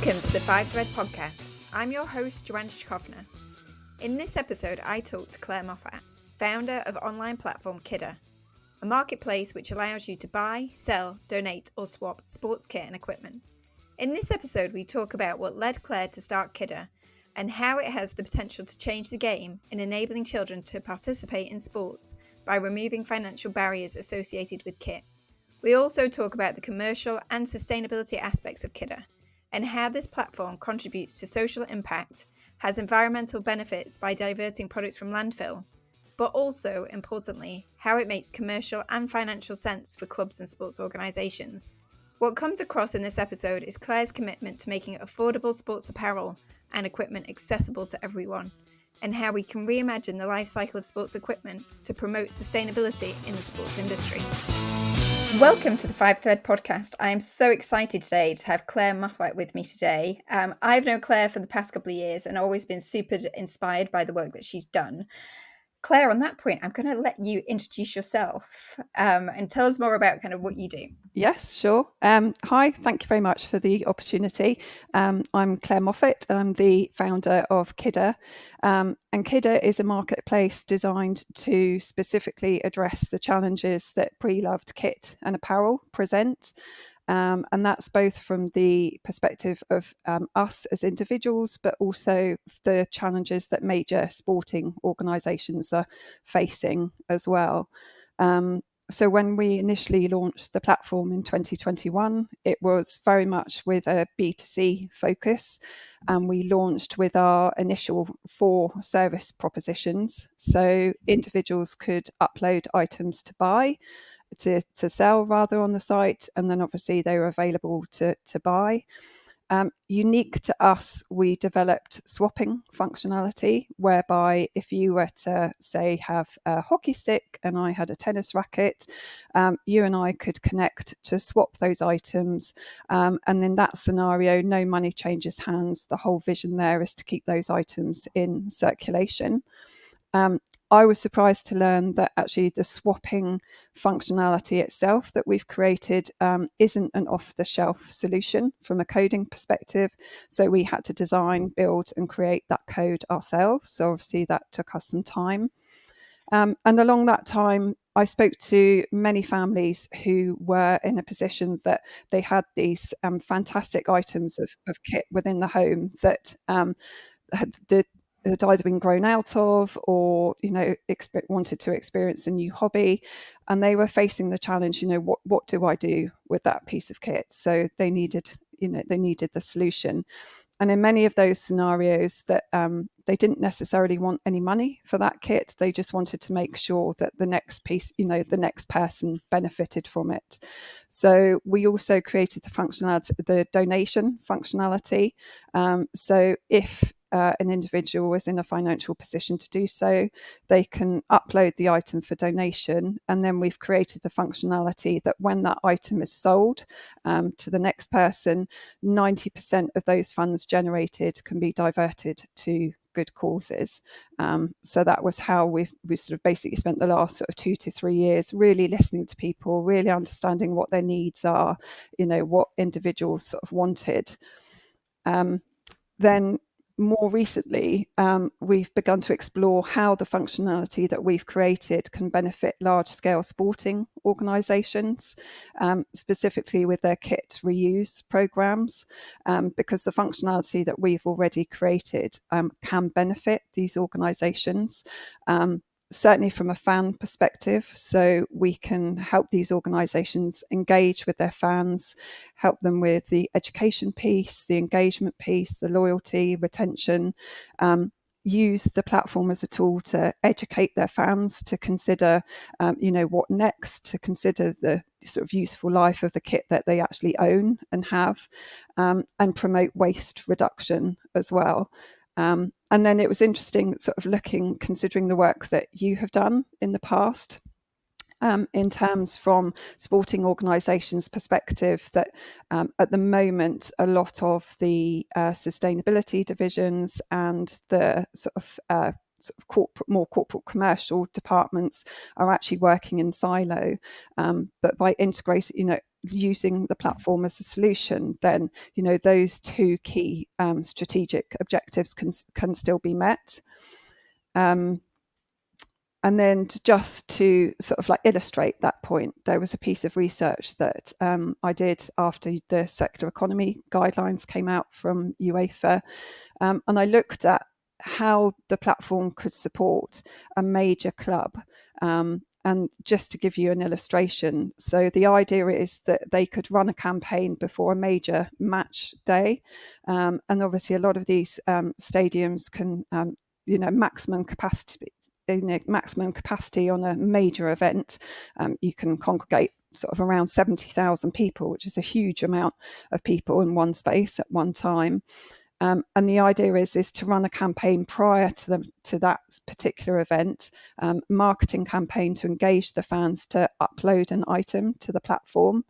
Welcome to the Kidd3r podcast. I'm your host, Joanne Schofner. In this episode, I talked to Claire Moffat, founder of online platform Kidd3r, a marketplace which allows you to buy, sell, donate, or swap sports kit and equipment. In this episode, we talk about what led Claire to start Kidd3r and how it has the potential to change the game in enabling children to participate in sports by removing financial barriers associated with kit. We also talk about the commercial and sustainability aspects of Kidd3r and how this platform contributes to social impact, has environmental benefits by diverting products from landfill, but also, importantly, how it makes commercial and financial sense for clubs and sports organisations. What comes across in this episode is Claire's commitment to making affordable sports apparel and equipment accessible to everyone, and how we can reimagine the life cycle of sports equipment to promote sustainability in the sports industry. Welcome to the Kidd3r podcast. I am so excited today to have Claire Moffat with me today. I've known Claire for the past couple of years and always been super inspired by the work that she's done. Claire, on that point, I'm going to let you introduce yourself and tell us more about kind of what you do. Yes, sure. Hi, thank you very much for the opportunity. I'm Claire Moffat. I'm the founder of Kidd3r. And Kidd3r is a marketplace designed to specifically address the challenges that pre-loved kit and apparel present. And that's both from the perspective of us as individuals, but also the challenges that major sporting organisations are facing as well. So when we initially launched the platform in 2021, it was very much with a B2C focus. And we launched with our initial 4 service propositions. So individuals could upload items to buy, to sell rather on the site, and then obviously they were available to buy. Unique to us, we developed swapping functionality, whereby if you were to, say, have a hockey stick and I had a tennis racket, you and I could connect to swap those items. And in that scenario, no money changes hands. The whole vision there is to keep those items in circulation. I was surprised to learn that actually the swapping functionality itself that we've created isn't an off-the-shelf solution from a coding perspective. So we had to design, build and create that code ourselves. So obviously that took us some time. And along that time, I spoke to many families who were in a position that they had these fantastic items of kit within the home that had either been grown out of or, wanted to experience a new hobby. And they were facing the challenge, what do I do with that piece of kit? So they needed the solution. And in many of those scenarios that they didn't necessarily want any money for that kit. They just wanted to make sure that the next piece, the next person benefited from it. So we also created the functionality, the donation functionality. So if an individual is in a financial position to do so, they can upload the item for donation. And then we've created the functionality that when that item is sold to the next person, 90% of those funds generated can be diverted to good causes. So that was how we sort of basically spent the last sort of 2 to 3 years really listening to people, really understanding what their needs are, what individuals sort of wanted. Then more recently, we've begun to explore how the functionality that we've created can benefit large-scale sporting organisations, specifically with their kit reuse programs, because the functionality that we've already created can benefit these organisations. Certainly from a fan perspective, so we can help these organisations engage with their fans, help them with the education piece, the engagement piece, the loyalty, retention, use the platform as a tool to educate their fans, to consider, what next, to consider the sort of useful life of the kit that they actually own and have, and promote waste reduction as well. And then it was interesting sort of considering the work that you have done in the past, in terms from sporting organisations' perspective, that at the moment a lot of the sustainability divisions and the sort of more corporate commercial departments are actually working in silo, but by integrating, using the platform as a solution, then those two key strategic objectives can still be met. And then just to sort of like illustrate that point, there was a piece of research that I did after the circular economy guidelines came out from UEFA, and I looked at how the platform could support a major club. And just to give you an illustration, so the idea is that they could run a campaign before a major match day. And obviously a lot of these stadiums can, maximum capacity on a major event. You can congregate sort of around 70,000 people, which is a huge amount of people in one space at one time. And the idea is to run a campaign prior to that particular event, marketing campaign to engage the fans to upload an item to the platform.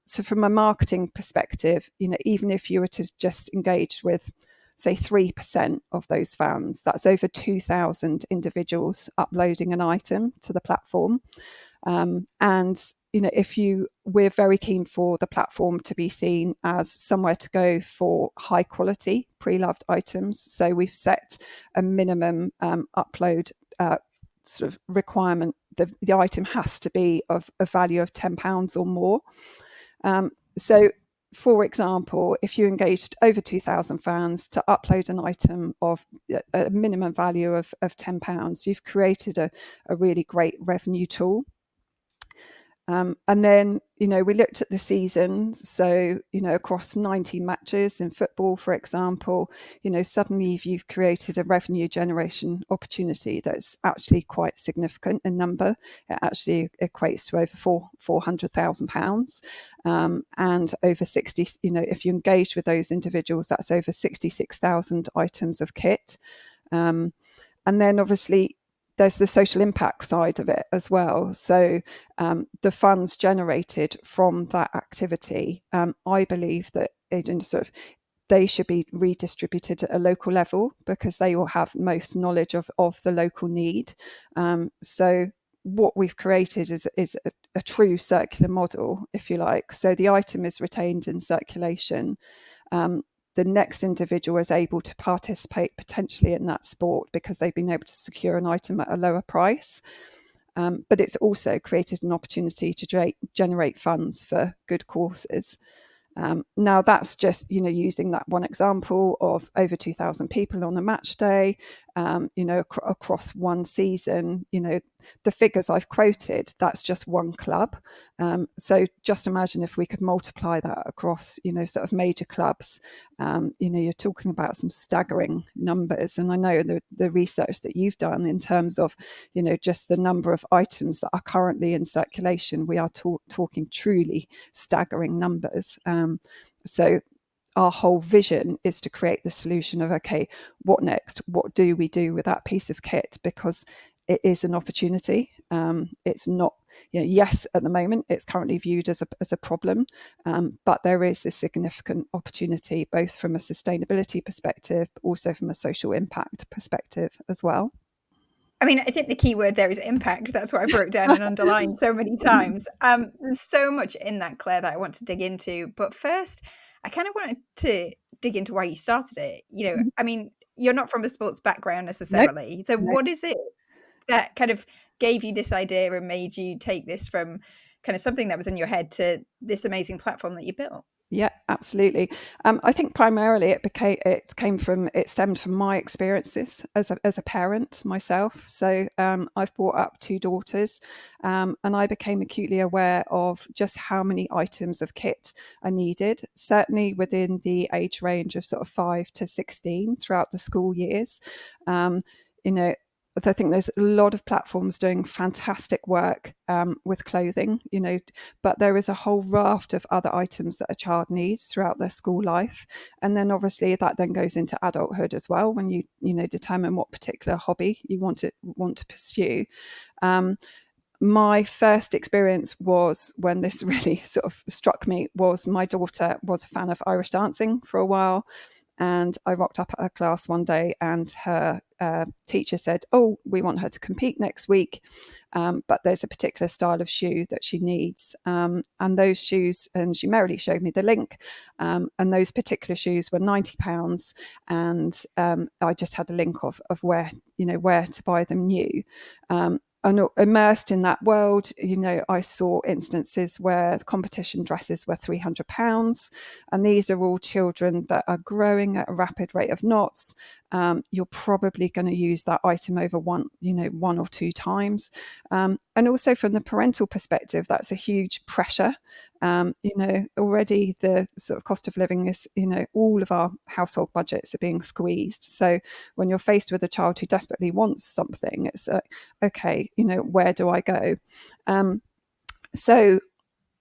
So from a marketing perspective, even if you were to just engage with, say, 3% of those fans, that's over 2,000 individuals uploading an item to the platform. And we're very keen for the platform to be seen as somewhere to go for high quality pre-loved items. So we've set a minimum upload sort of requirement. The item has to be of a value of £10 or more. So for example, if you engaged over 2,000 fans to upload an item of a minimum value of £10, you've created a really great revenue tool. And then, we looked at the season. So, across 90 matches in football, for example, suddenly you've created a revenue generation opportunity that's actually quite significant in number. It actually equates to over £400,000. And over 60, if you engage with those individuals, that's over 66,000 items of kit. And then obviously, there's the social impact side of it as well. So the funds generated from that activity, I believe that they should be redistributed at a local level because they will have most knowledge of the local need. So what we've created is a true circular model, if you like. So the item is retained in circulation. The next individual is able to participate potentially in that sport because they've been able to secure an item at a lower price. But it's also created an opportunity to generate funds for good causes. Now that's just, using that one example of over 2,000 people on a match day, across one season, the figures I've quoted, that's just one club. So just imagine if we could multiply that across, sort of major clubs, you're talking about some staggering numbers. And I know the research that you've done in terms of, just the number of items that are currently in circulation, we are talking truly staggering numbers. So our whole vision is to create the solution of, okay, what next? What do we do with that piece of kit? Because it is an opportunity. It's not, yes, at the moment, it's currently viewed as a problem, but there is a significant opportunity, both from a sustainability perspective, but also from a social impact perspective as well. I mean, I think the key word there is impact. That's what I wrote down and underlined so many times. There's so much in that, Claire, that I want to dig into. But first, I kind of wanted to dig into why you started it. I mean, you're not from a sports background necessarily. Nope. So what is it that kind of gave you this idea and made you take this from kind of something that was in your head to this amazing platform that you built? Yeah, absolutely. I think primarily it stemmed from my experiences as a parent myself. So I've brought up two daughters, and I became acutely aware of just how many items of kit are needed, certainly within the age range of sort of 5 to 16 throughout the school years. I think there's a lot of platforms doing fantastic work with clothing, but there is a whole raft of other items that a child needs throughout their school life. And then obviously that then goes into adulthood as well, when you determine what particular hobby you want to pursue. My first experience was when this really sort of struck me was my daughter was a fan of Irish dancing for a while. And I rocked up at her class one day and her teacher said, "Oh, we want her to compete next week. but there's a particular style of shoe that she needs. And those shoes, and she merrily showed me the link, and those particular shoes were £90, and I just had a link of where to buy them new. And immersed in that world, I saw instances where competition dresses were £300, and these are all children that are growing at a rapid rate of knots. You're probably going to use that item over one or two times. And also from the parental perspective, that's a huge pressure. Already the sort of cost of living is, all of our household budgets are being squeezed. So when you're faced with a child who desperately wants something, it's okay, where do I go? So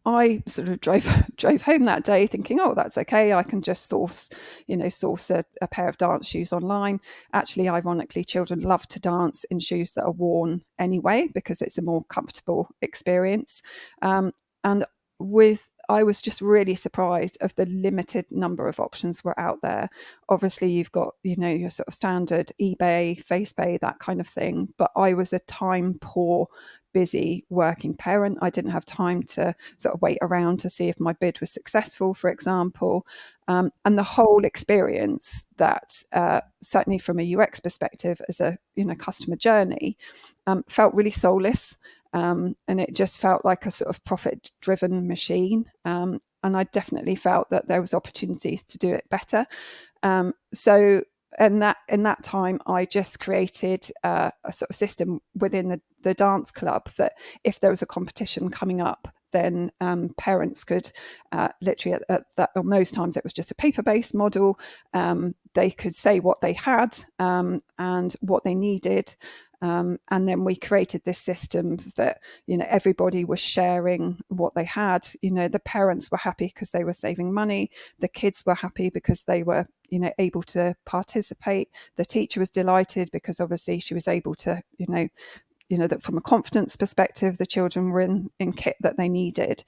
I sort of drove home that day thinking, oh, that's okay. I can just source a pair of dance shoes online. Actually, ironically, children love to dance in shoes that are worn anyway, because it's a more comfortable experience. And I was just really surprised of the limited number of options were out there. Obviously, you've got, your sort of standard eBay, FaceBay, that kind of thing. But I was a time poor, busy working parent. I didn't have time to sort of wait around to see if my bid was successful, for example. And the whole experience, that certainly from a UX perspective, as a customer journey, felt really soulless. And it just felt like a sort of profit-driven machine. And I definitely felt that there was opportunities to do it better. So in that time, I just created a sort of system within the dance club that if there was a competition coming up, then parents could literally on those times it was just a paper-based model. They could say what they had and what they needed. And then we created this system that, everybody was sharing what they had. The parents were happy because they were saving money. The kids were happy because they were, able to participate. The teacher was delighted because obviously she was able to, that from a confidence perspective, the children were in kit that they needed.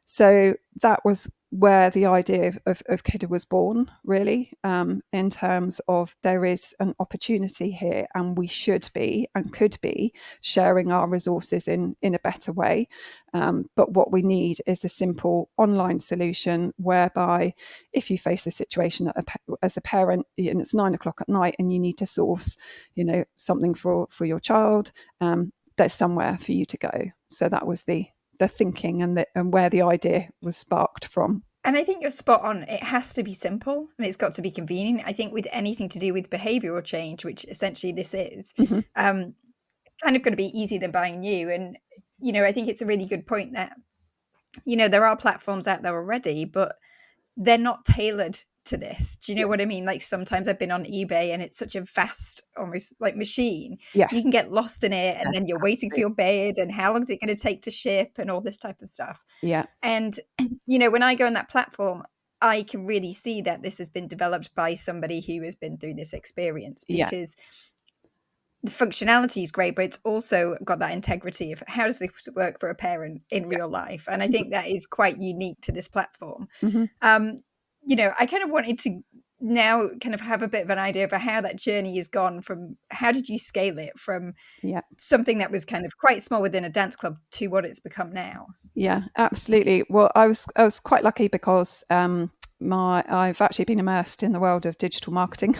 So that was where the idea of Kidd3r was born, really, in terms of there is an opportunity here, and we should be and could be sharing our resources in a better way. But what we need is a simple online solution whereby if you face a situation as a parent and it's 9 o'clock at night and you need to source, something for your child, there's somewhere for you to go. So that was the thinking and where the idea was sparked from. And I think you're spot on. It has to be simple and it's got to be convenient. I think with anything to do with behavioural change, which essentially this is, Mm-hmm. It's kind of going to be easier than buying new. And, I think it's a really good point that, there are platforms out there already, but they're not tailored to this. Do you know what I mean? Like sometimes I've been on eBay and it's such a vast, almost like machine. Yes. You can get lost in it and then you're waiting for your bid and how long is it going to take to ship and all this type of stuff. Yeah. And, when I go on that platform, I can really see that this has been developed by somebody who has been through this experience, because the functionality is great, but it's also got that integrity of how does this work for a parent in real life? And I think that is quite unique to this platform. Mm-hmm. I kind of wanted to now kind of have a bit of an idea of how that journey has gone from how did you scale it from something that was kind of quite small within a dance club to what it's become now? Yeah, absolutely. Well, I was quite lucky because I've actually been immersed in the world of digital marketing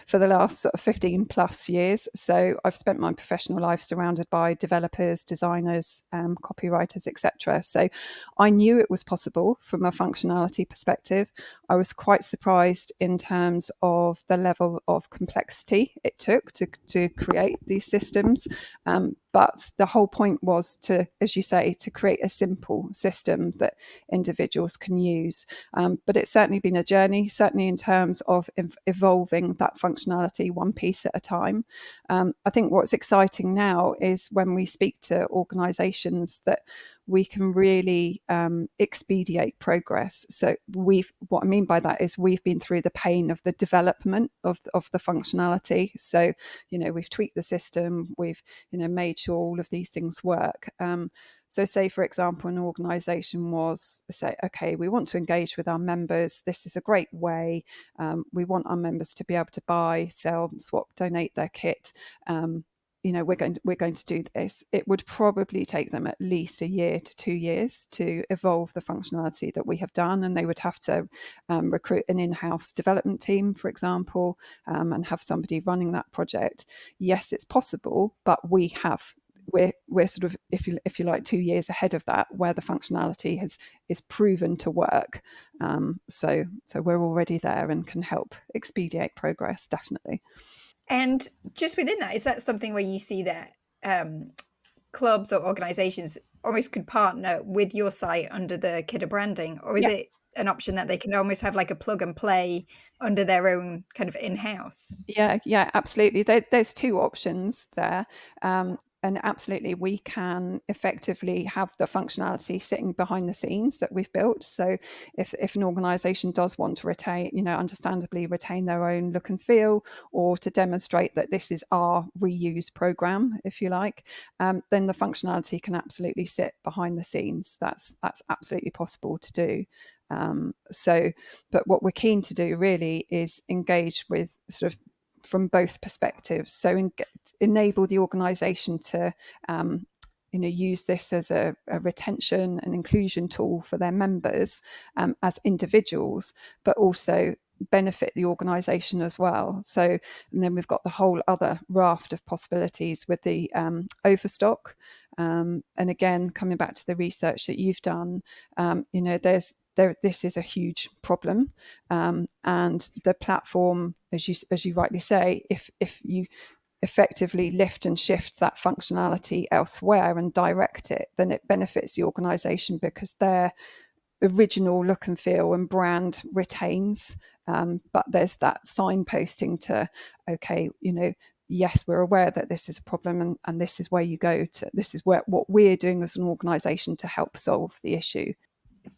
for the last sort of 15 plus years. So I've spent my professional life surrounded by developers, designers, copywriters, etc. So I knew it was possible from a functionality perspective. I was quite surprised in terms of the level of complexity it took to create these systems. But the whole point was to, as you say, to create a simple system that individuals can use. But it's certainly been a journey, certainly in terms of evolving that functionality one piece at a time. I think what's exciting now is when we speak to organisations that we can really expedite progress. So what I mean by that is we've been through the pain of the development of the functionality. So, we've tweaked the system, we've, made sure all of these things work. So say, for example, an organisation was say, okay, we want to engage with our members. This is a great way. We want our members to be able to buy, sell, swap, donate their kit. we're going to do this, it would probably take them at least a year to 2 years to evolve the functionality that we have done, and they would have to recruit an in-house development team, for example, and have somebody running that project. Yes, it's possible, but we're sort of, if you like, 2 years ahead of that, where the functionality is proven to work. So we're already there and can help expedite progress, definitely. And just within that, is that something where you see that clubs or organisations almost could partner with your site under the Kidd3r branding, or is it an option that they can almost have like a plug and play under their own kind of in-house? Yeah, absolutely. There's two options there. And absolutely, we can effectively have the functionality sitting behind the scenes that we've built. So if an organisation does want to understandably retain their own look and feel, or to demonstrate that this is our reuse program, if you like, then the functionality can absolutely sit behind the scenes. That's absolutely possible to do. But what we're keen to do really is engage with sort of from both perspectives. So enable the organisation to use this as a retention and inclusion tool for their members as individuals, but also benefit the organisation as well. So, and then we've got the whole other raft of possibilities with the overstock. And again, coming back to the research that you've done, this is a huge problem, and the platform, as you rightly say, if you effectively lift and shift that functionality elsewhere and direct it, then it benefits the organisation because their original look and feel and brand retains. But there's that signposting to, okay, yes, we're aware that this is a problem, and this is where you go to. This is what we're doing as an organisation to help solve the issue.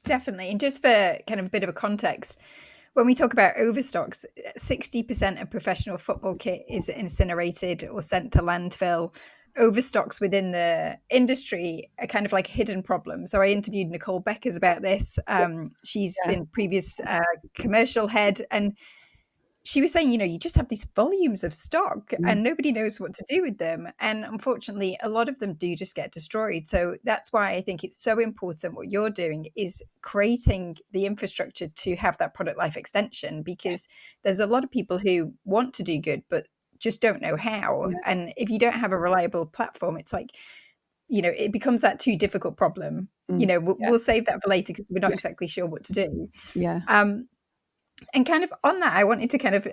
Definitely. And just for kind of a bit of a context, when we talk about overstocks, 60% of professional football kit is incinerated or sent to landfill. Overstocks within the industry are kind of like a hidden problem. So I interviewed Nicole Beckers about this. She's been previous commercial head, and she was saying, you just have these volumes of stock and nobody knows what to do with them. And unfortunately, a lot of them do just get destroyed. So that's why I think it's so important what you're doing is creating the infrastructure to have that product life extension, because there's a lot of people who want to do good, but just don't know how. Yeah. And if you don't have a reliable platform, it's like, it becomes that too difficult problem. We'll save that for later because we're not exactly sure what to do. Yeah. And kind of on that, I wanted to kind of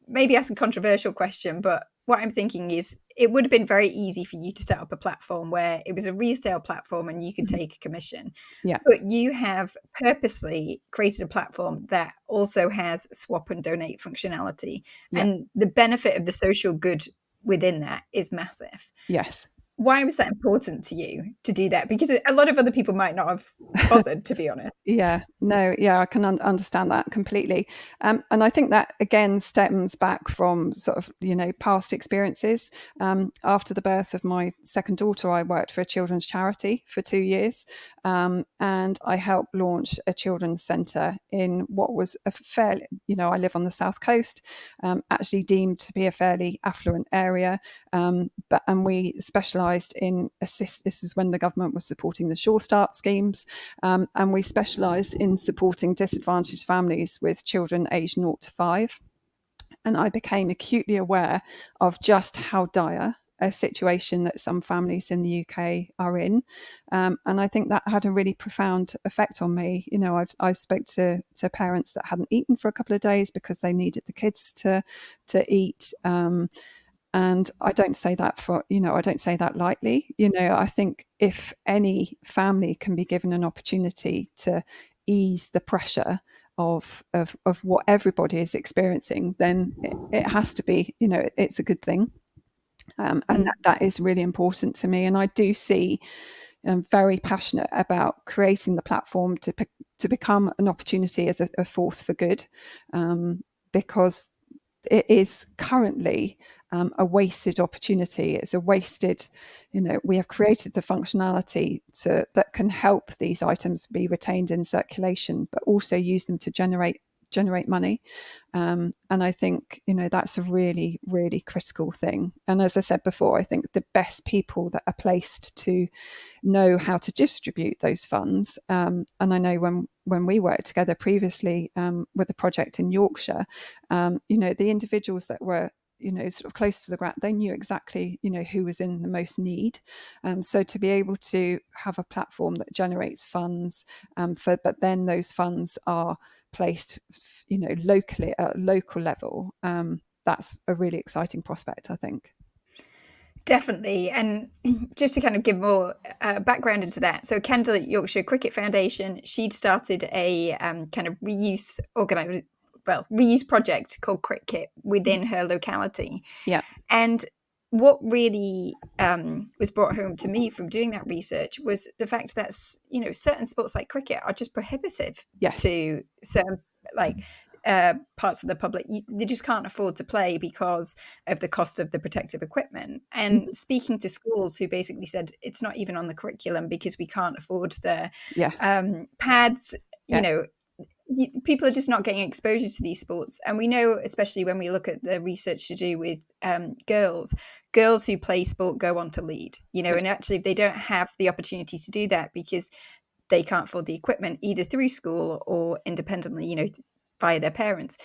maybe ask a controversial question, but what I'm thinking is it would have been very easy for you to set up a platform where it was a resale platform and you could take a commission. Yeah. But you have purposely created a platform that also has swap and donate functionality. Yeah. And the benefit of the social good within that is massive. Yes. Why was that important to you to do that? Because a lot of other people might not have bothered, to be honest. I can understand that completely. And I think that, again, stems back from sort of, past experiences. After the birth of my second daughter, I worked for a children's charity for 2 years. And I helped launch a children's centre in what was a fairly, I live on the south coast, actually deemed to be a fairly affluent area. And we specialised in this is when the government was supporting the Sure Start schemes, and we specialised in supporting disadvantaged families with children aged 0 to 5. And I became acutely aware of just how dire a situation that some families in the UK are in, and I think that had a really profound effect on me. I've spoke to parents that hadn't eaten for a couple of days because they needed the kids to eat. And I don't say that I don't say that lightly. I think if any family can be given an opportunity to ease the pressure of what everybody is experiencing, then it has to be, it's a good thing. And that is really important to me. And I do see, I'm very passionate about creating the platform to become an opportunity as a force for good, because it is currently a wasted opportunity. It's a wasted, we have created the functionality that can help these items be retained in circulation, but also use them to generate generate money. And I think, that's a really, really critical thing. And as I said before, I think the best people that are placed to know how to distribute those funds. And I know when we worked together previously with a project in Yorkshire, the individuals that were sort of close to the ground, they knew exactly who was in the most need. So to be able to have a platform that generates funds, but then those funds are placed locally at a local level, that's a really exciting prospect, I think. Definitely. And just to kind of give more background into that. So Kendall at Yorkshire Cricket Foundation, she'd started a kind of reuse project called Cricket within her locality. Yeah. And what really was brought home to me from doing that research was the fact that, certain sports like cricket are just prohibitive to certain parts of the public. They just can't afford to play because of the cost of the protective equipment. And speaking to schools who basically said it's not even on the curriculum because we can't afford the pads, people are just not getting exposure to these sports. And we know, especially when we look at the research to do with girls who play sport go on to lead, and actually they don't have the opportunity to do that because they can't afford the equipment either through school or independently, via their parents.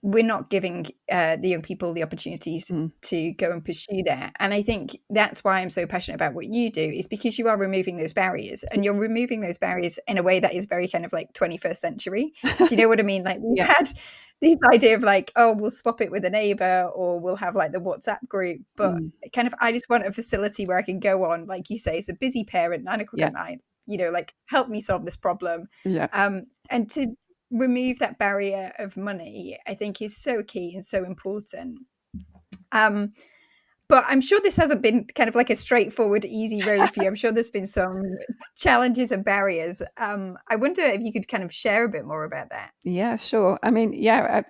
We're not giving the young people the opportunities to go and pursue that. And I think that's why I'm so passionate about what you do, is because you are removing those barriers, and you're removing those barriers in a way that is very kind of like 21st century. Do you know what I mean? Like we had this idea of like, oh, we'll swap it with a neighbor, or we'll have like the WhatsApp group. But kind of, I just want a facility where I can go on, like you say, as a busy parent, 9 o'clock at night, like help me solve this problem. And to remove that barrier of money, I think, is so key and so important. But I'm sure this hasn't been kind of like a straightforward, easy road for you. I'm sure there's been some challenges and barriers. I wonder if you could kind of share a bit more about that. Yeah, sure. I mean,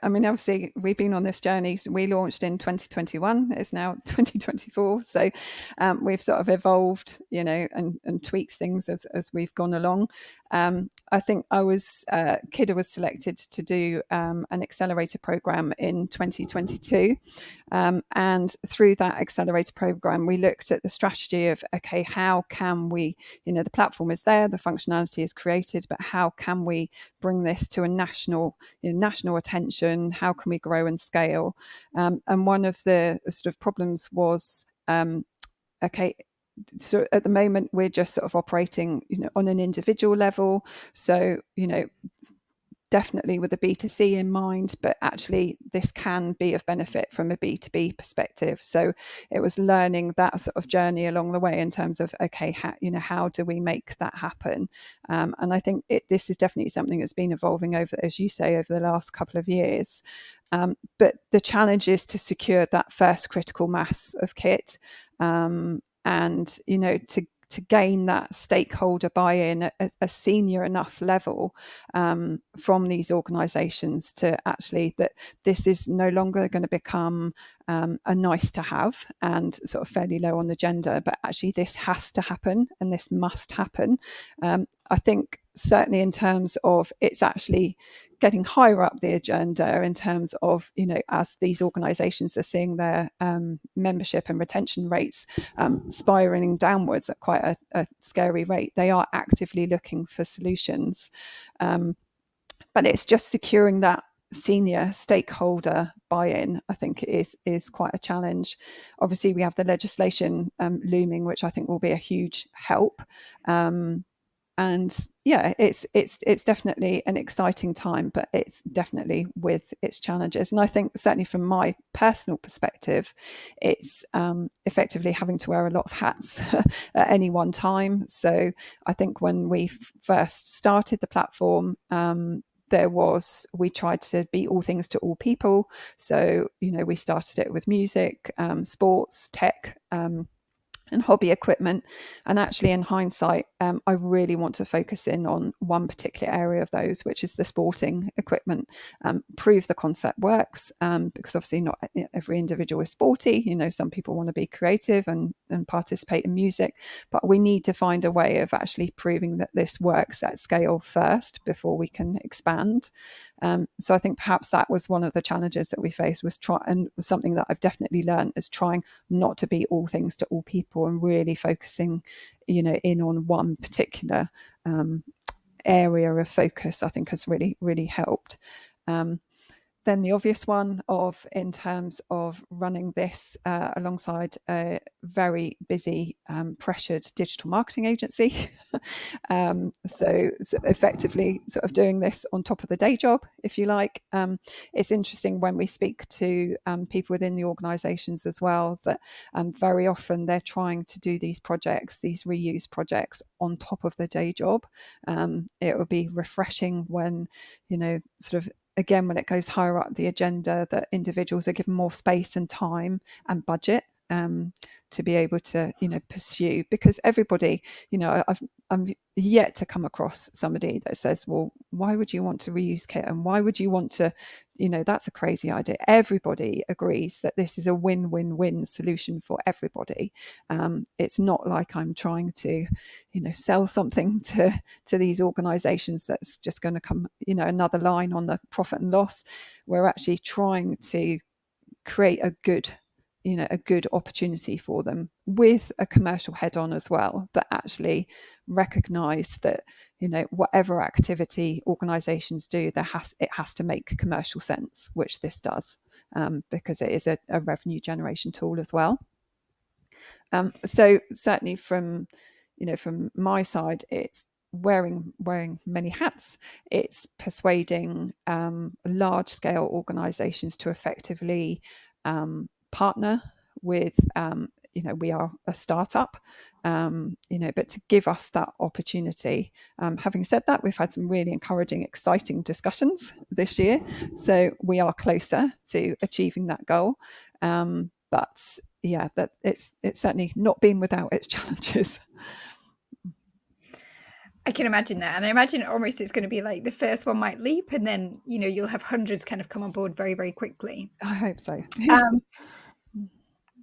obviously we've been on this journey. We launched in 2021. It's now 2024. So we've sort of evolved, and tweaked things as we've gone along. I think Kidd3r was selected to do an accelerator program in 2022. And through that accelerator program, we looked at the strategy of, okay, how can we, the platform is there, the functionality is created, but how can we bring this to a national attention? How can we grow and scale? And one of the sort of problems was, okay, so at the moment we're just sort of operating, on an individual level. So, definitely with a B2C in mind, but actually this can be of benefit from a B2B perspective. So it was learning that sort of journey along the way in terms of, okay, how do we make that happen? And I think this is definitely something that's been evolving over, as you say, over the last couple of years. But the challenge is to secure that first critical mass of kit, and to gain that stakeholder buy-in at a senior enough level from these organisations to actually that this is no longer going to become a nice to have and sort of fairly low on the agenda, but actually this has to happen and this must happen. I think certainly in terms of it's actually getting higher up the agenda in terms of, as these organisations are seeing their membership and retention rates spiraling downwards at quite a scary rate, they are actively looking for solutions. But it's just securing that senior stakeholder buy-in, I think is quite a challenge. Obviously, we have the legislation looming, which I think will be a huge help. And yeah, it's definitely an exciting time, but it's definitely with its challenges. And I think certainly from my personal perspective, it's effectively having to wear a lot of hats at any one time. So I think when we first started the platform, we tried to be all things to all people. So, we started it with music, sports, tech, and hobby equipment. And actually, in hindsight, I really want to focus in on one particular area of those, which is the sporting equipment. Prove the concept works, because obviously not every individual is sporty. Some people want to be creative and participate in music, but we need to find a way of actually proving that this works at scale first before we can expand. So I think perhaps that was one of the challenges that we faced, was and something that I've definitely learned is trying not to be all things to all people, and really focusing, in on one particular area of focus, I think has really, really helped. Then the obvious one in terms of running this alongside a very busy, pressured digital marketing agency. So effectively sort of doing this on top of the day job, if you like. It's interesting when we speak to people within the organisations as well, that very often they're trying to do these projects, these reuse projects, on top of the day job. It would be refreshing when, sort of, again, when it goes higher up the agenda, that individuals are given more space and time and budget to be able to, pursue. Because everybody, I'm yet to come across somebody that says, well, why would you want to reuse kit? And why would you want to, that's a crazy idea. Everybody agrees that this is a win-win-win solution for everybody. It's not like I'm trying to, sell something to these organizations that's just going to come, another line on the profit and loss. We're actually trying to create a good opportunity for them, with a commercial head on as well, that actually recognize that, whatever activity organizations do, it has to make commercial sense, which this does, because it is a revenue generation tool as well. So certainly from my side, it's wearing many hats. It's persuading large scale organizations to effectively partner with, we are a startup, but to give us that opportunity. Having said that, we've had some really encouraging, exciting discussions this year, so we are closer to achieving that goal. But yeah, that it's certainly not been without its challenges. I can imagine that. And I imagine almost it's going to be like the first one might leap, and then, you'll have hundreds kind of come on board very, very quickly. I hope so.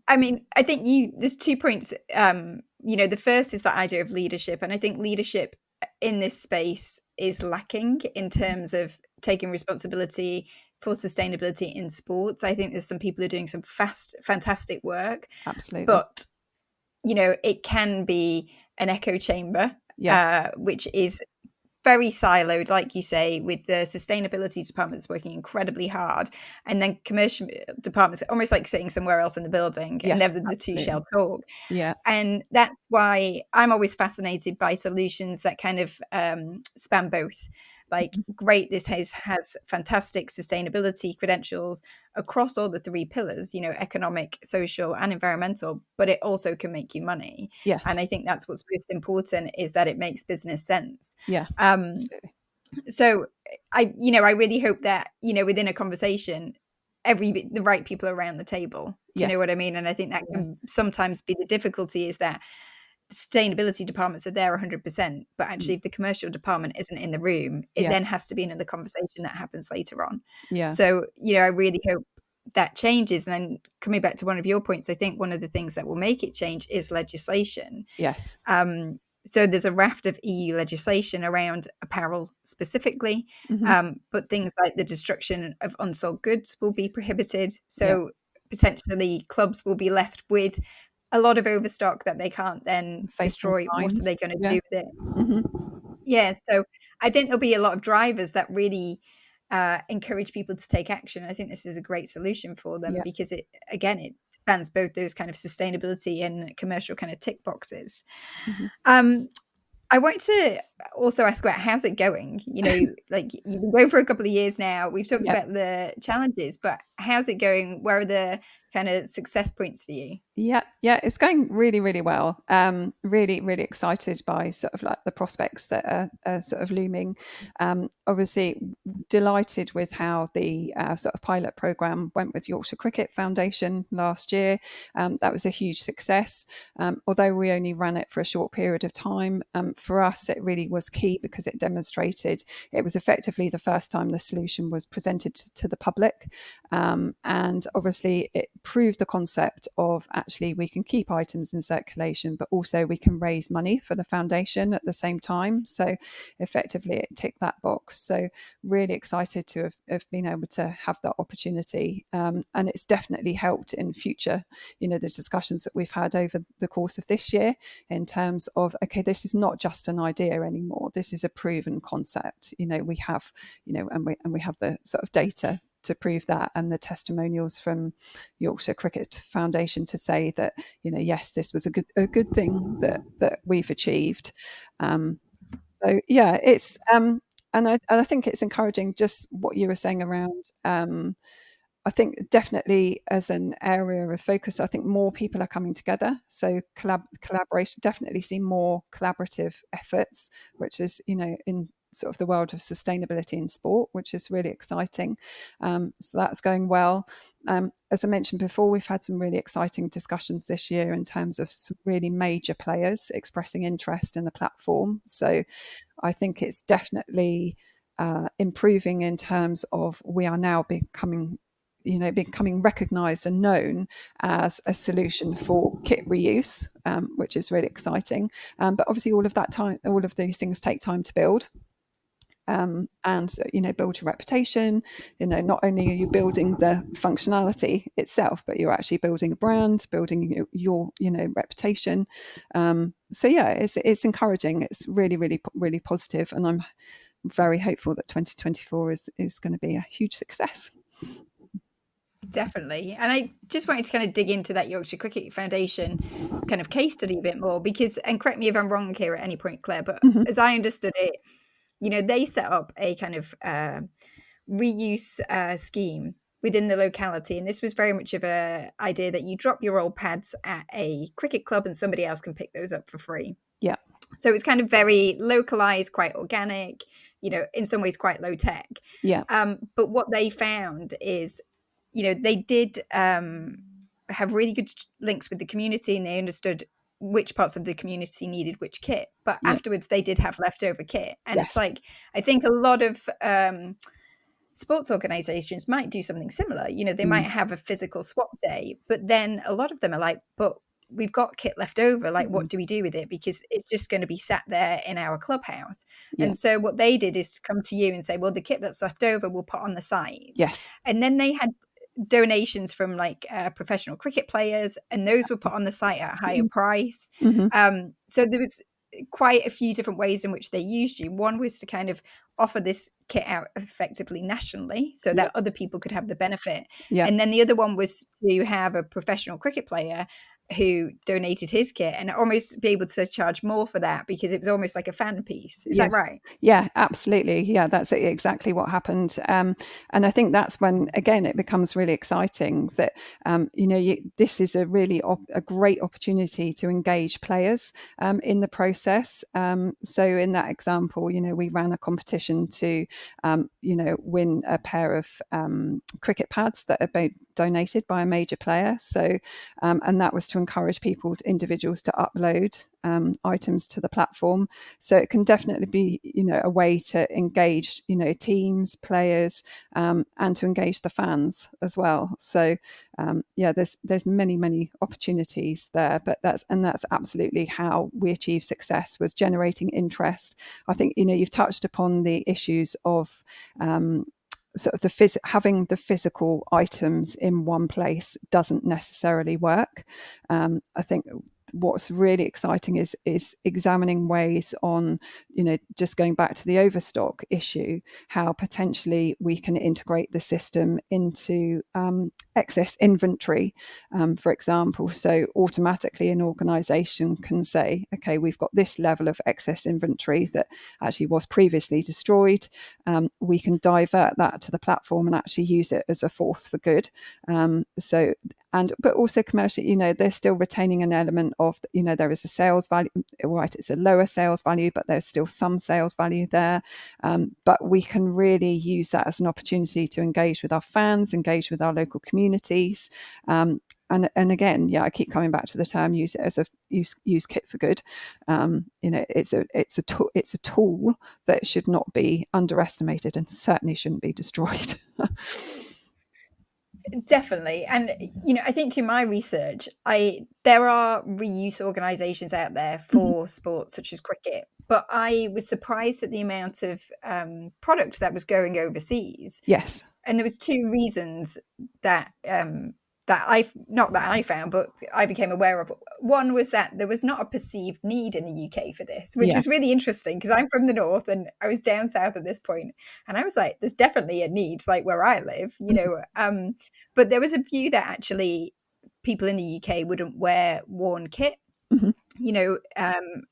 I mean, I think there's 2 points. The first is that idea of leadership. And I think leadership in this space is lacking in terms of taking responsibility for sustainability in sports. I think there's some people who are doing some fantastic work. Absolutely. But, it can be an echo chamber, which is very siloed, like you say, with the sustainability departments working incredibly hard, and then commercial departments almost like sitting somewhere else in the building, and never the two shall talk. And that's why I'm always fascinated by solutions that kind of span both. Like, great, this has fantastic sustainability credentials across all the 3 pillars, economic, social, and environmental, but it also can make you money. Yes. And I think that's what's most important, is that it makes business sense. Yeah. So I really hope that, within a conversation, the right people are around the table. Do you know what I mean? And I think that can sometimes be the difficulty, is that sustainability departments are there 100%, but actually if the commercial department isn't in the room, it then has to be another conversation that happens later on. So I really hope that changes. And then coming back to one of your points, I think one of the things that will make it change is legislation. So there's a raft of EU legislation around apparel specifically, but things like the destruction of unsold goods will be prohibited. So potentially clubs will be left with a lot of overstock that they can't then destroy. What are they going to do with it? So I think there'll be a lot of drivers that really encourage people to take action. I think this is a great solution for them, because it spans both those kind of sustainability and commercial kind of tick boxes. I want to also ask about, how's it going? Like, you've been going for a couple of years now. We've talked about the challenges, but how's it going? Where are the kind of success points for you? Yeah, it's going really, really well. Really, really excited by sort of like the prospects that are sort of looming. Obviously, delighted with how the sort of pilot program went with Yorkshire Cricket Foundation last year. That was a huge success. Although we only ran it for a short period of time, for us it really was key, because it demonstrated it was effectively the first time the solution was presented to the public, and obviously it prove the concept of actually we can keep items in circulation, but also we can raise money for the foundation at the same time. So effectively it ticked that box. So really excited to have been able to have that opportunity. And it's definitely helped in future, the discussions that we've had over the course of this year in terms of, okay, this is not just an idea anymore. This is a proven concept. We have, and we have the sort of data to prove that, and the testimonials from Yorkshire Cricket Foundation to say that, yes, this was a good thing that we've achieved. So yeah, it's and I think it's encouraging, just what you were saying around. I think definitely as an area of focus, I think more people are coming together. So collaboration, definitely see more collaborative efforts, which is, in sort of the world of sustainability in sport, which is really exciting. So that's going well. As I mentioned before, we've had some really exciting discussions this year in terms of some really major players expressing interest in the platform. So I think it's definitely improving in terms of we are now becoming recognised and known as a solution for kit reuse, which is really exciting. But obviously, all of these things take time to build. And build your reputation. Not only are you building the functionality itself, but you're actually building a brand, building your reputation. So yeah, it's encouraging. It's really, really, really positive, and I'm very hopeful that 2024 is going to be a huge success. Definitely. And I just wanted to kind of dig into that Yorkshire Cricket Foundation kind of case study a bit more, because, and correct me if I'm wrong here at any point, Claire, but as I understood it, they set up a kind of reuse scheme within the locality. And this was very much of a idea that you drop your old pads at a cricket club and somebody else can pick those up for free. Yeah. So it was kind of very localized, quite organic, in some ways quite low tech. Yeah. But what they found is, they did have really good links with the community, and they understood which parts of the community needed which kit. But afterwards, they did have leftover kit. And it's like, I think a lot of sports organizations might do something similar. They might have a physical swap day, but then a lot of them are like, but we've got kit left over. Like, what do we do with it? Because it's just going to be sat there in our clubhouse. And so what they did is come to you and say, well, the kit that's left over, we'll put on the site. Yes. And then they had donations from like professional cricket players, and those were put on the site at a higher price. So there was quite a few different ways in which they used you. One was to kind of offer this kit out effectively nationally so that other people could have the benefit. And then the other one was to have a professional cricket player who donated his kit and almost be able to charge more for that, because it was almost like a fan piece. Is that right? Yeah, absolutely. Yeah, that's exactly what happened. And I think that's when, again, it becomes really exciting that, this is a really a great opportunity to engage players in the process. So in that example, we ran a competition to, win a pair of cricket pads that are both donated by a major player. So, and that was to encourage individuals to upload items to the platform. So it can definitely be, a way to engage, teams, players, and to engage the fans as well. So there's many opportunities there, but that's absolutely how we achieve success, was generating interest. I think, you've touched upon the issues of sort of having the physical items in one place doesn't necessarily work. I think what's really exciting is examining ways on, just going back to the overstock issue, how potentially we can integrate the system into excess inventory, for example. So automatically an organisation can say, okay, we've got this level of excess inventory that actually was previously destroyed. We can divert that to the platform and actually use it as a force for good. But also commercially, they're still retaining an element of, there is a sales value, right? It's a lower sales value, but there's still some sales value there. But we can really use that as an opportunity to engage with our fans, engage with our local communities. And again, I keep coming back to the term, use it as use kit for good. It's a tool that should not be underestimated and certainly shouldn't be destroyed. Definitely. And, I think through my research, there are reuse organisations out there Mhm. for sports such as cricket, but I was surprised at the amount of product that was going overseas. Yes. And there was two reasons that not that I found, but I became aware of. One was that there was not a perceived need in the UK for this, which Yeah. was really interesting because I'm from the north and I was down south at this point, and I was like, "There's definitely a need, like where I live," But there was a view that actually people in the UK wouldn't wear worn kit. Mhm.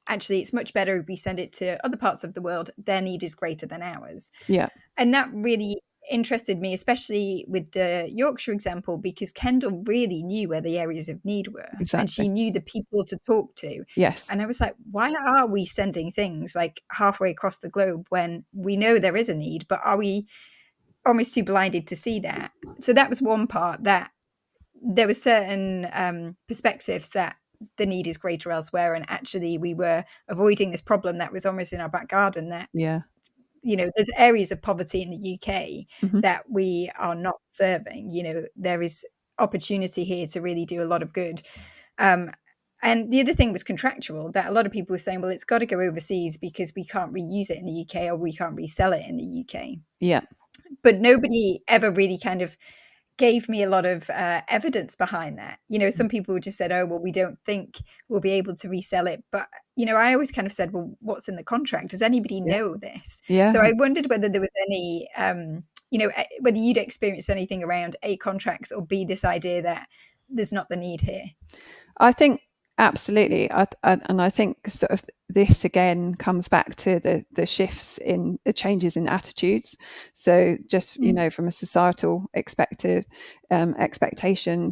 Actually, it's much better if we send it to other parts of the world. Their need is greater than ours. Yeah. And that really interested me, especially with the Yorkshire example, because Kendall really knew where the areas of need were and Exactly. she knew the people to talk to. Yes. And I was like, why are we sending things like halfway across the globe when we know there is a need, but are we almost too blinded to see that? So that was one part, that there were certain perspectives that the need is greater elsewhere. And actually we were avoiding this problem that was almost in our back garden, that Yeah. there's areas of poverty in the UK Mhm. that we are not serving. There is opportunity here to really do a lot of good. And the other thing was contractual, that a lot of people were saying, well, it's got to go overseas because we can't reuse it in the UK or we can't resell it in the UK. Yeah. But nobody ever really kind of gave me a lot of evidence behind that. Some people just said, oh, well, we don't think we'll be able to resell it. But, I always kind of said, well, what's in the contract? Does anybody Yeah. know this? Yeah. So I wondered whether there was any, whether you'd experienced anything around A, contracts, or B, this idea that there's not the need here. I think absolutely. And I think sort of this again comes back to the shifts in the changes in attitudes. So just, from a societal expectation,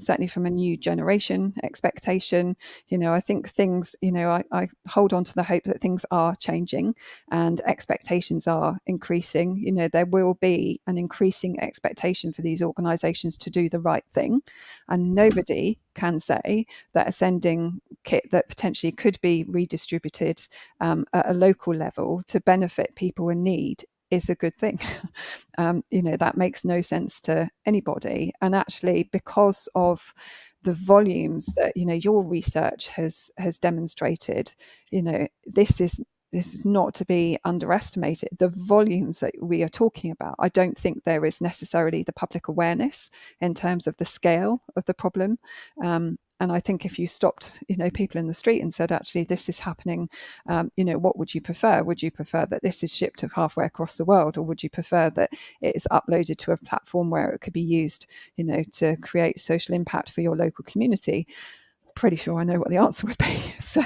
certainly from a new generation expectation, I think things, I hold on to the hope that things are changing and expectations are increasing. There will be an increasing expectation for these organisations to do the right thing. And nobody can say that sending kit that potentially could be redistributed at a local level to benefit people in need is a good thing. That makes no sense to anybody. And actually, because of the volumes that your research has demonstrated, this is not to be underestimated. The volumes that we are talking about, I don't think there is necessarily the public awareness in terms of the scale of the problem. And I think if you stopped, people in the street and said, actually, this is happening, what would you prefer? Would you prefer that this is shipped halfway across the world, or would you prefer that it is uploaded to a platform where it could be used, to create social impact for your local community? Pretty sure I know what the answer would be. So,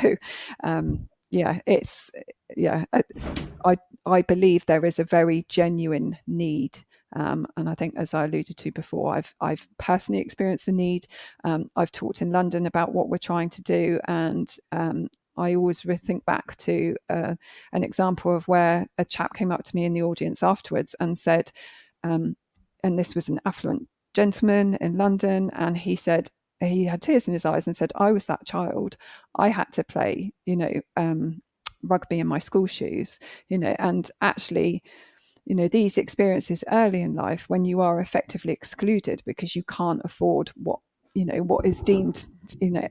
I believe there is a very genuine need. And I think, as I alluded to before, I've personally experienced the need. I've talked in London about what we're trying to do, and I always think back to an example of where a chap came up to me in the audience afterwards and said, and this was an affluent gentleman in London, and he said, he had tears in his eyes and said, I was that child. I had to play, rugby in my school shoes, and actually, these experiences early in life when you are effectively excluded because you can't afford what is deemed,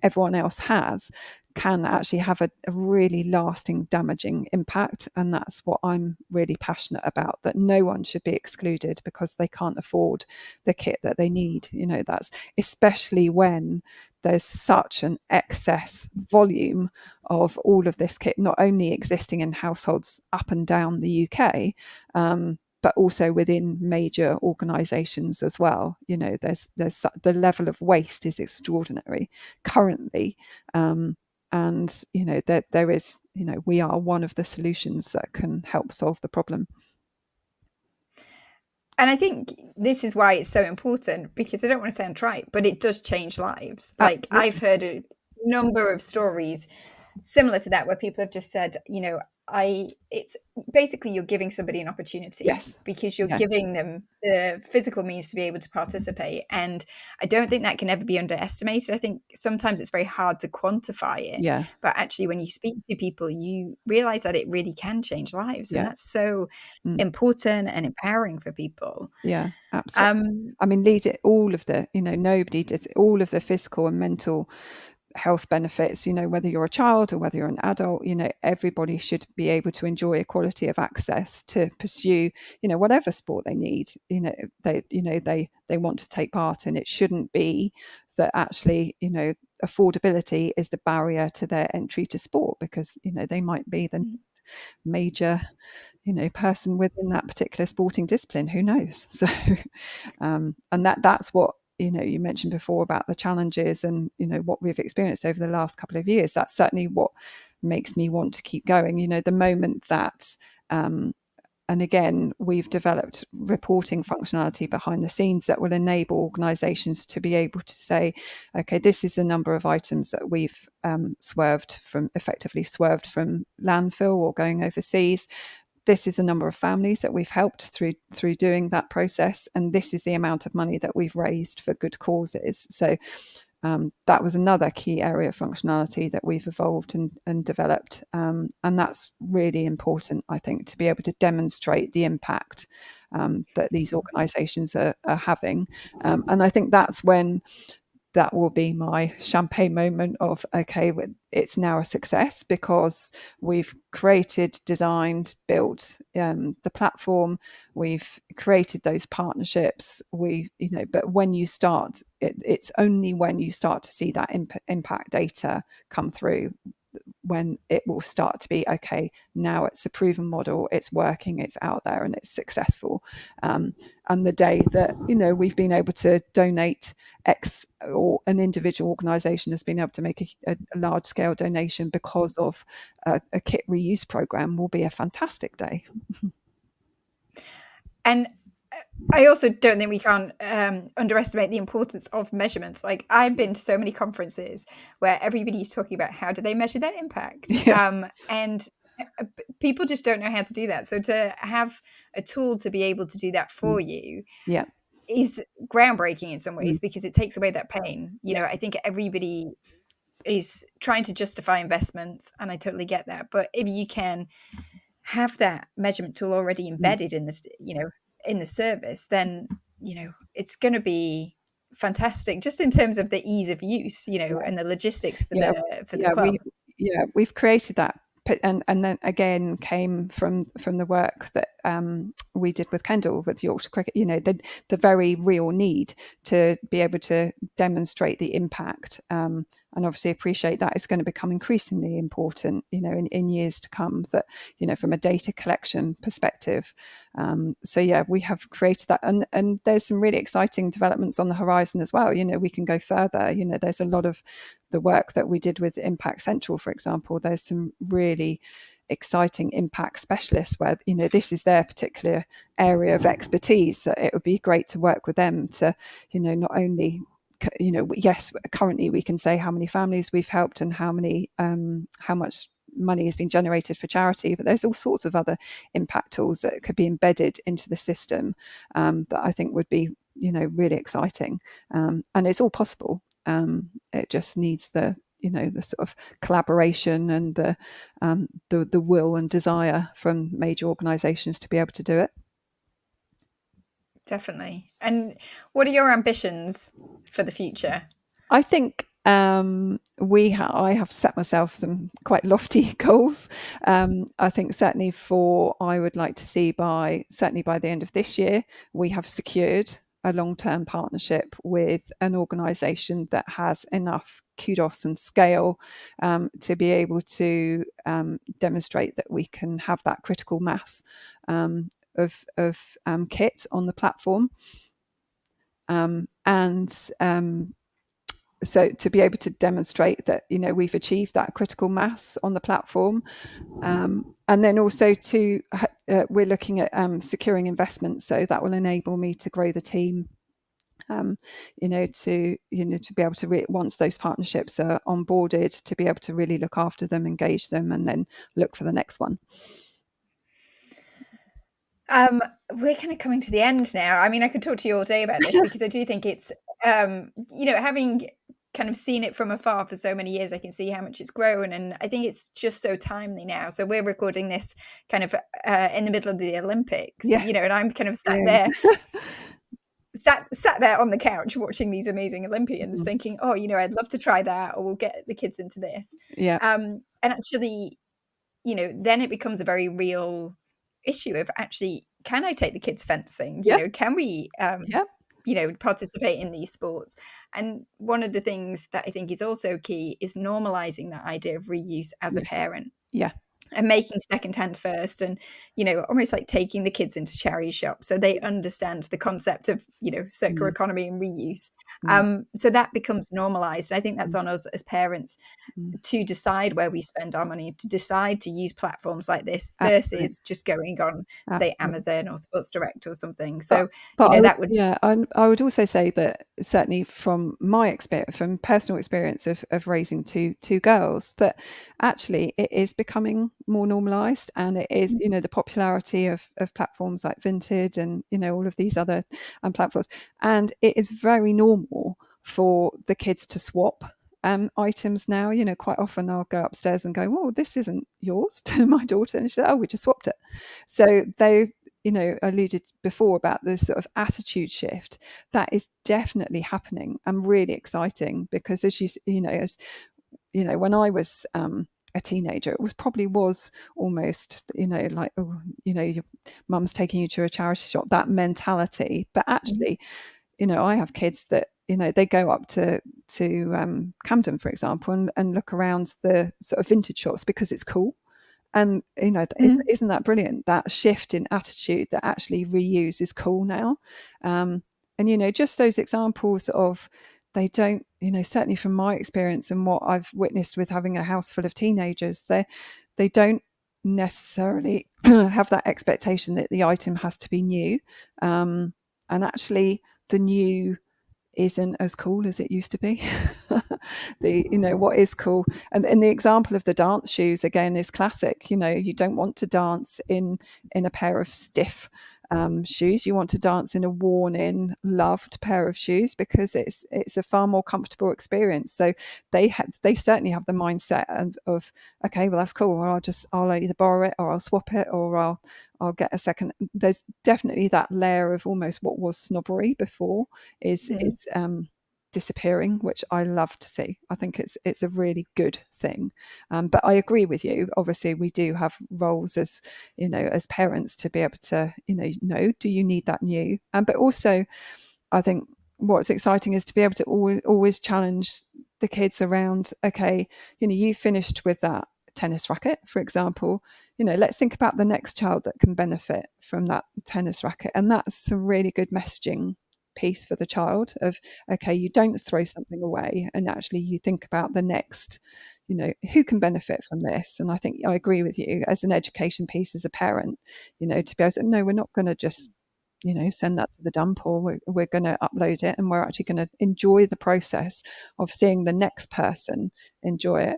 everyone else has, can actually have a really lasting damaging impact. And that's what I'm really passionate about, that no one should be excluded because they can't afford the kit that they need. That's especially when there's such an excess volume of all of this kit, not only existing in households up and down the UK, but also within major organisations as well. There's the level of waste is extraordinary currently, and there is, we are one of the solutions that can help solve the problem. And I think this is why it's so important, because I don't want to sound trite, but it does change lives. Like, Absolutely. I've heard a number of stories similar to that where people have just said, it's basically you're giving somebody an opportunity Yes. because you're Yeah. giving them the physical means to be able to participate. And I don't think that can ever be underestimated. I think sometimes it's very hard to quantify it, Yeah. but actually when you speak to people, you realize that it really can change lives. And Yeah. that's so Mm. important and empowering for people. Yeah, absolutely. Um, I mean, all of the, nobody does all of the physical and mental health benefits, whether you're a child or whether you're an adult, everybody should be able to enjoy equality of access to pursue, whatever sport they need, they want to take part in. It shouldn't be that actually, affordability is the barrier to their entry to sport, because, they might be the major person within that particular sporting discipline, who knows. So and that's what you mentioned before about the challenges and what we've experienced over the last couple of years. That's certainly what makes me want to keep going. The moment that and again, we've developed reporting functionality behind the scenes that will enable organisations to be able to say, okay, this is the number of items that we've effectively swerved from landfill or going overseas. This is the number of families that we've helped through doing that process, and this is the amount of money that we've raised for good causes. So that was another key area of functionality that we've evolved and developed, and that's really important, I think, to be able to demonstrate the impact that these organisations are having, and I think that's when that will be my champagne moment of, okay, it's now a success because we've created, designed, built the platform, we've created those partnerships, but when you start, it's only when you start to see that impact data come through when it will start to be, okay, now it's a proven model, it's working, it's out there, and it's successful. And the day that we've been able to donate X, or an individual organisation has been able to make a large scale donation because of a kit reuse program, will be a fantastic day. and I also don't think we can underestimate the importance of measurements. Like, I've been to so many conferences where everybody's talking about how do they measure their impact, Yeah. and people just don't know how to do that. So to have a tool to be able to do that for you Yeah. is groundbreaking in some ways, Mm. because it takes away that pain. Yes. I think everybody is trying to justify investments, and I totally get that. But if you can have that measurement tool already embedded in this, in the service, then it's going to be fantastic, just in terms of the ease of use, and the logistics for Yeah. the club. We've created that, and then again came from the work that we did with Kendall with Yorkshire Cricket. The very real need to be able to demonstrate the impact, and obviously appreciate that is going to become increasingly important, in years to come. That from a data collection perspective. So yeah, we have created that, and there's some really exciting developments on the horizon as well. We can go further. There's a lot of the work that we did with Impact Central, for example. There's some really exciting impact specialists where this is their particular area of expertise. So it would be great to work with them to not only yes, currently we can say how many families we've helped and how much money has been generated for charity, but there's all sorts of other impact tools that could be embedded into the system that I think would be really exciting, and it's all possible. It just needs the sort of collaboration and the will and desire from major organisations to be able to do it. Definitely. And what are your ambitions for the future? I think I have set myself some quite lofty goals. I think certainly I would like to see certainly by the end of this year, we have secured a long-term partnership with an organisation that has enough kudos and scale to be able to demonstrate that we can have that critical mass of kit on the platform. So to be able to demonstrate that we've achieved that critical mass on the platform, and then also we're looking at securing investment, so that will enable me to grow the team to be able to once those partnerships are onboarded, to be able to really look after them, engage them, and then look for the next one. We're kind of coming to the end now. I mean, I could talk to you all day about this because I do think it's, having kind of seen it from afar for so many years, I can see how much it's grown, and I think it's just so timely now. So we're recording this kind of in the middle of the Olympics, Yes. and I'm kind of sat there on the couch watching these amazing Olympians, thinking, oh, I'd love to try that, or we'll get the kids into this. Yeah. And actually, then it becomes a very real issue of actually, can I take the kids fencing? Can we, participate in these sports? And one of the things that I think is also key is normalizing that idea of reuse as a parent. Yeah. And making secondhand first, and almost like taking the kids into charity shops so they understand the concept of circular economy and reuse. So that becomes normalized. I think that's on us as parents to decide where we spend our money, to decide to use platforms like this versus just going on, say, Amazon or Sports Direct or something. So I would also say that certainly from my experience, from personal experience of raising two girls, that actually it is becoming more normalized, and it is the popularity of platforms like Vinted and all of these other platforms, and it is very normal for the kids to swap items now. Quite often I'll go upstairs and go, "Oh, this isn't yours," to my daughter, and she said, "Oh, we just swapped it." So they alluded before about this sort of attitude shift that is definitely happening, and really exciting, because as when I was a teenager, it was almost like, oh, your mum's taking you to a charity shop, that mentality. But actually, I have kids that they go up to Camden, for example, and look around the sort of vintage shops because it's cool. And isn't that brilliant, that shift in attitude, that actually reuse is cool now? And just those examples of, they don't, certainly from my experience and what I've witnessed with having a house full of teenagers, they don't necessarily have that expectation that the item has to be new, and actually the new isn't as cool as it used to be. What is cool, and the example of the dance shoes again is classic. You don't want to dance in a pair of stiff shoes. You want to dance in a worn in, loved pair of shoes, because it's a far more comfortable experience. So they certainly have the mindset of, okay, well, that's cool, or I'll either borrow it, or I'll swap it, or I'll get a second. There's definitely that layer of almost what was snobbery before is disappearing, which I love to see. I think it's a really good thing. But I agree with you. Obviously, we do have roles as as parents to be able to do you need that new? But also, I think what's exciting is to be able to always challenge the kids around, okay, you finished with that tennis racket, for example. Let's think about the next child that can benefit from that tennis racket. And that's some really good messaging piece for the child of, okay, you don't throw something away, and actually you think about the next, who can benefit from this. And I think I agree with you, as an education piece, as a parent, to be able to say, no, we're not going to just send that to the dump, or we're going to upload it, and we're actually going to enjoy the process of seeing the next person enjoy it.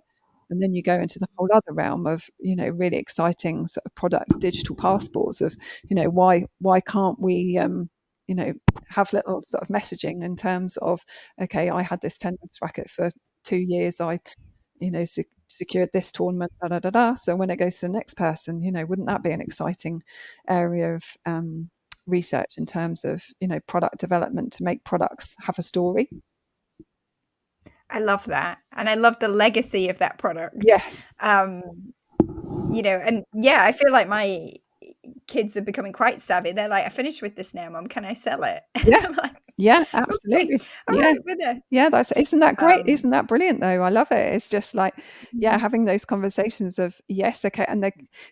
And then you go into the whole other realm of really exciting sort of product digital passports of why can't we have little sort of messaging in terms of, okay, I had this tennis racket for 2 years, I secured this tournament, so when it goes to the next person, wouldn't that be an exciting area of research in terms of product development to make products have a story? I love that, and I love the legacy of that product. Yes. And I feel like my kids are becoming quite savvy. They're like, I finished with this now, Mum, can I sell it? Yeah. I'm like, yeah, absolutely. Okay. All right, we're there. Yeah, isn't that great? Isn't that brilliant though? I love it. It's just like, having those conversations of, yes, okay, and they,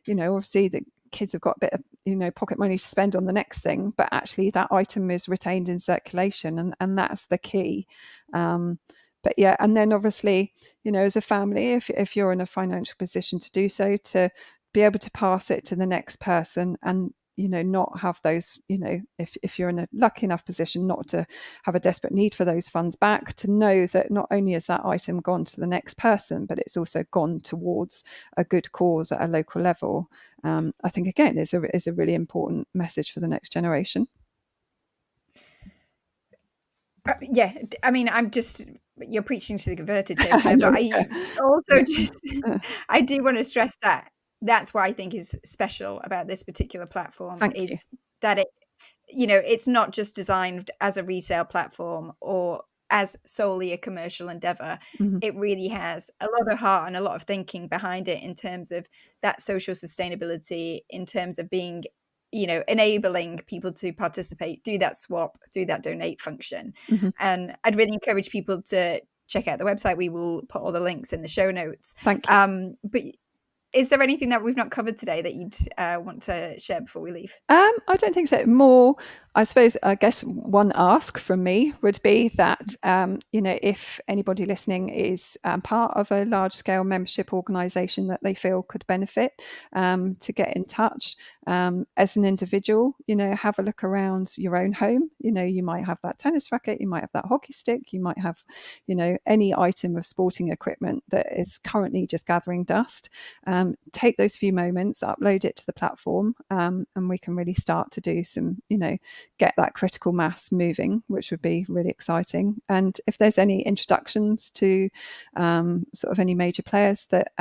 obviously the kids have got a bit of pocket money to spend on the next thing, but actually that item is retained in circulation, and that's the key. But yeah, and then obviously, as a family, if you're in a financial position to do so, to be able to pass it to the next person, and not have those, if you're in a lucky enough position not to have a desperate need for those funds back, to know that not only is that item gone to the next person, but it's also gone towards a good cause at a local level, I think again is a really important message for the next generation. Yeah, I mean, you're preaching to the converted here, Claire, but I also I do want to stress that that's what I think is special about this particular platform. Thank is you. that it's not just designed as a resale platform or as solely a commercial endeavor. Mm-hmm. It really has a lot of heart and a lot of thinking behind it in terms of that social sustainability, in terms of being, enabling people to participate, do that swap, do that donate function. Mm-hmm. And I'd really encourage people to check out the website. We will put all the links in the show notes. Thank you. But is there anything that we've not covered today that you'd want to share before we leave? I don't think so. More, I guess one ask from me would be that, if anybody listening is part of a large scale membership organisation that they feel could benefit, to get in touch. As an individual, have a look around your own home. You might have that tennis racket, you might have that hockey stick, you might have, any item of sporting equipment that is currently just gathering dust. Take those few moments, upload it to the platform, and we can really start to do some, get that critical mass moving, which would be really exciting. And if there's any introductions to sort of any major players that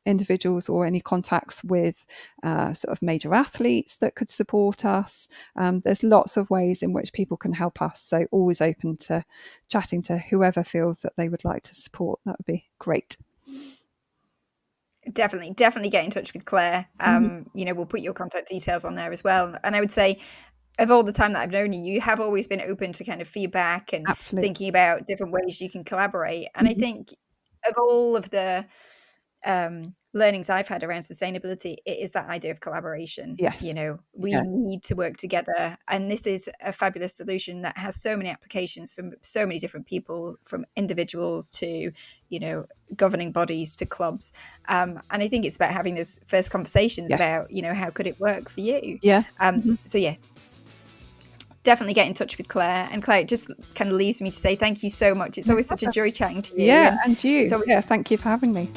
individuals or any contacts with sort of major athletes that could support us, there's lots of ways in which people can help us. So always open to chatting to whoever feels that they would like to support. That would be great. Definitely get in touch with Claire. We'll put your contact details on there as well. And I would say, of all the time that I've known you, you have always been open to kind of feedback and Absolutely. thinking about different ways you can collaborate. And I think of all of the learnings I've had around sustainability, it is that idea of collaboration. Yes. We need to work together, and this is a fabulous solution that has so many applications from so many different people, from individuals to governing bodies to clubs, and I think it's about having those first conversations about how could it work for you. So definitely get in touch with Claire. And Claire, it just kind of leaves me to say thank you so much. It's always such a joy chatting to you. And you. Thank you for having me.